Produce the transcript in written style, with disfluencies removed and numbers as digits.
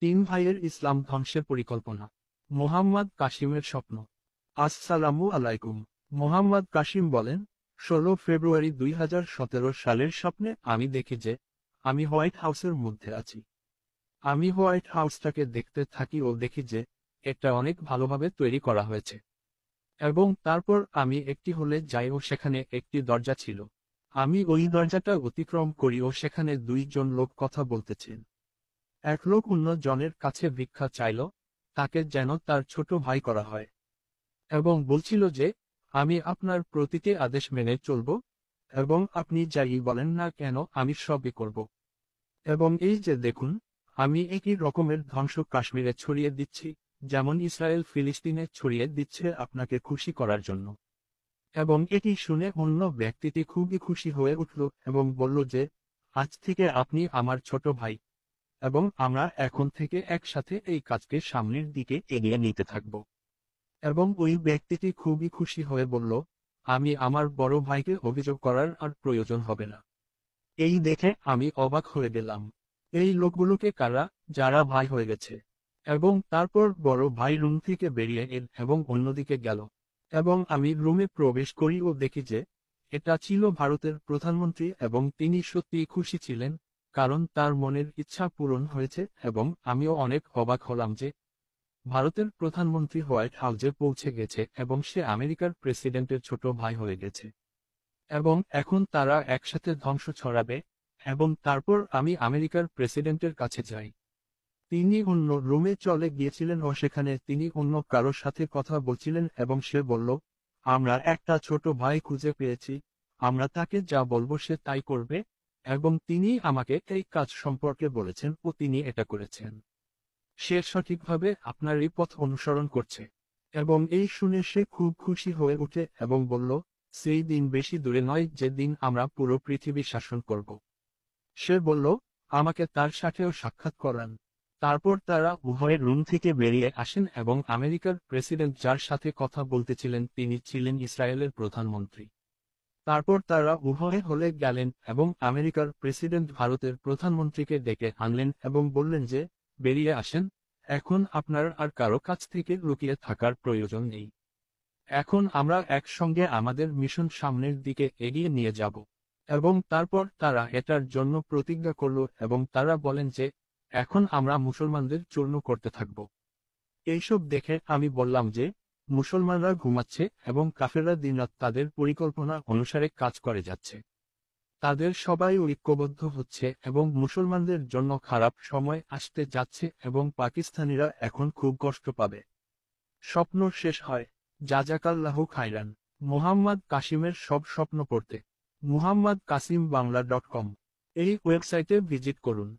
তিন ভাইয়ের ইসলাম ধ্বংসের পরিকল্পনা। মোহাম্মদ কাসিমের স্বপ্ন। আসসালামু আলাইকুম। মোহাম্মদ কাসিম বলেন, 16 ফেব্রুয়ারি 2017 সালের স্বপ্নে আমি দেখি যে আমি হোয়াইট হাউসের মধ্যে আছি। আমি হোয়াইট হাউসটাকে দেখতে থাকি ও দেখি যে এটা অনেক ভালোভাবে তৈরি করা হয়েছে। এবং তারপর আমি একটি হলে যাই ও সেখানে একটি দরজা ছিল। আমি ওই দরজাটা অতিক্রম করি ও সেখানে দুইজন লোক কথা বলতেছেন। এক লোক অন্য জনের কাছে ভিক্ষা চাইল, তাকে যেন তার ছোট ভাই করা হয়, এবং বলছিল যে আমি আপনার প্রতিটি আদেশ মেনে চলব, এবং আপনি যাই বলেন না কেন আমি সবই করব। এবং এই যে দেখুন, আমি একই রকমের ধ্বংস কাশ্মীরে ছড়িয়ে দিচ্ছি, যেমন ইসরায়েল ফিলিস্তিনে ছড়িয়ে দিচ্ছে আপনাকে খুশি করার জন্য। এবং এটি শুনে অন্য ব্যক্তিটি খুবই খুশি হয়ে উঠল এবং বলল যে আজ থেকে আপনি আমার ছোট ভাই, এবং আমরা এখন থেকে একসাথে এই কাজকে সামনের দিকে এগিয়ে নিতে থাকব। এবং ওই ব্যক্তিটি খুবই খুশি হয়ে বলল, আমি আমার বড় ভাইকে অভিযোগ করার আর প্রয়োজন হবে না। এই দেখে আমি অবাক হয়ে গেলাম। এই লোকগুলোকে কারা, যারা ভাই হয়ে গেছে? এবং তারপর বড় ভাই রুম থেকে বেরিয়ে এল এবং অন্যদিকে গেল। এবং আমি রুমে প্রবেশ করি ও দেখি যে এটা ছিল ভারতের প্রধানমন্ত্রী, এবং তিনি সত্যিই খুশি ছিলেন, কারণ তার মনের ইচ্ছা পূরণ হয়েছে। এবং আমিও অনেক অবাক হলাম যে ভারতের প্রধানমন্ত্রী হোয়াইট হাউসে পৌঁছে গেছে এবং সে আমেরিকার প্রেসিডেন্টের ছোট ভাই হয়ে গেছে। এবং এখন তারা একসাথে ধ্বংস ছড়াবে। এবং তারপর আমি আমেরিকার প্রেসিডেন্টের কাছে যাই। তিনি অন্য রুমে চলে গিয়েছিলেন ও সেখানে তিনি অন্য কারোর সাথে কথা বলছিলেন এবং সে বলল, আমরা একটা ছোট ভাই খুঁজে পেয়েছি, আমরা তাকে যা বলবো সে তাই করবে। এবং তিনি আমাকে এই কাজ সম্পর্কে বলেছেন ও তিনি এটা করেছেন। সে সঠিকভাবে আপনারই পথ অনুসরণ করছে। এবং এই শুনে সে খুব খুশি হয়ে ওঠে এবং বলল, সেই দিন বেশি দূরে নয় যেদিন আমরা পুরো পৃথিবী শাসন করব। সে বলল, আমাকে তার সাথেও সাক্ষাৎ করান। তারপর তারা উভয়ের রুম থেকে বেরিয়ে আসেন এবং আমেরিকার প্রেসিডেন্ট যার সাথে কথা বলতেছিলেন তিনি ছিলেন ইসরায়েলের প্রধানমন্ত্রী। তারপর তারা উভয়ে হলে গেলেন এবং আমেরিকার প্রেসিডেন্ট ভারতের প্রধানমন্ত্রীকে ডেকে আনলেন এবং বললেন যে বেরিয়ে আসেন, এখন আপনার আর কারো কাছ থেকে লুকিয়ে থাকার প্রয়োজন নেই। এখন আমরা একসঙ্গে আমাদের মিশন সামনের দিকে এগিয়ে নিয়ে যাব। এবং তারপর তারা এটার জন্য প্রতিজ্ঞা করল এবং তারা বলেন যে এখন আমরা মুসলমানদের চূর্ণ করতে থাকব। এইসব দেখে আমি বললাম যে মুসলমানরা ঘুমাচ্ছে এবং কাফেররা দিনরাত তাদের পরিকল্পনা অনুসারে কাজ করে যাচ্ছে। তাদের সবাই ঐক্যবদ্ধ হচ্ছে এবং মুসলমানদের জন্য খারাপ সময় আসতে যাচ্ছে এবং পাকিস্তানিরা এখন খুব কষ্ট পাবে। স্বপ্ন শেষ হয়। জাজাকাল্লাহু খাইরান। মোহাম্মদ কাসিমের সব স্বপ্ন পড়তে muhammadkasimBangla.com এই ওয়েবসাইটে ভিজিট করুন।